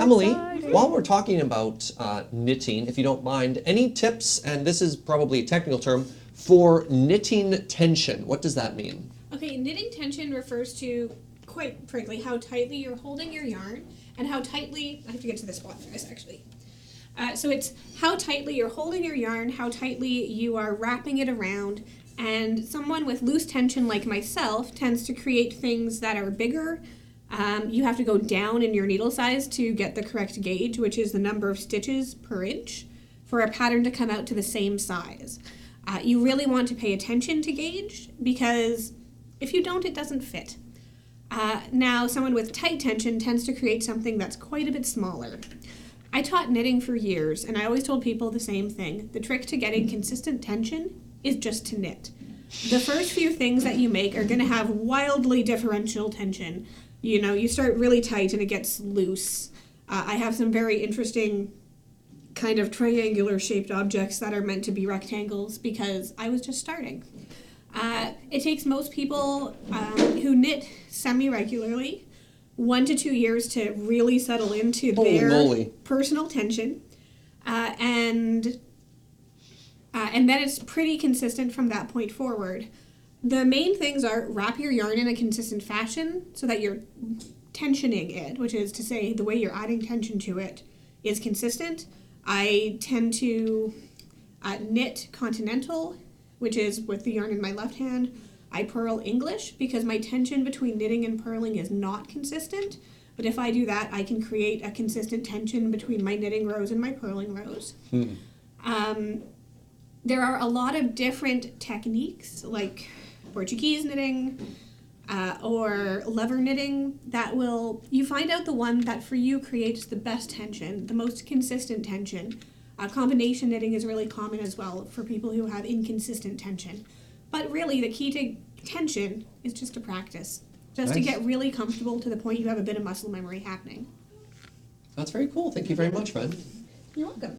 Emily, while we're talking about knitting, if you don't mind, any tips, and this is probably a technical term, for knitting tension? What does that mean? Okay, knitting tension refers to, quite frankly, how tightly you're holding your yarn and how tightly, I have to get to this spot for this actually. So it's how tightly you're holding your yarn, how tightly you are wrapping it around, and someone with loose tension like myself tends to create things that are bigger. You have to go down in your needle size to get the correct gauge, which is the number of stitches per inch, for a pattern to come out to the same size. You really want to pay attention to gauge, because if you don't, it doesn't fit. Now, someone with tight tension tends to create something that's quite a bit smaller. I taught knitting for years, and I always told people the same thing. The trick to getting consistent tension is just to knit. The first few things that you make are going to have wildly differential tension. You know, you start really tight and it gets loose. I have some very interesting kind of triangular shaped objects that are meant to be rectangles because I was just starting. It takes most people who knit semi-regularly 1 to 2 years to really settle into their personal tension. And then it's pretty consistent from that point forward. The main things are wrap your yarn in a consistent fashion so that you're tensioning it, which is to say the way you're adding tension to it is consistent. I tend to knit continental, which is with the yarn in my left hand. I purl English because my tension between knitting and purling is not consistent. But if I do that, I can create a consistent tension between my knitting rows and my purling rows. There are a lot of different techniques, like Portuguese knitting or lever knitting, you find out the one that for you creates the best tension, the most consistent tension. Combination knitting is really common as well for people who have inconsistent tension. But really, the key to tension is just to practice, just to get really comfortable to the point you have a bit of muscle memory happening. That's very cool. Thank you very much, friend. You're welcome.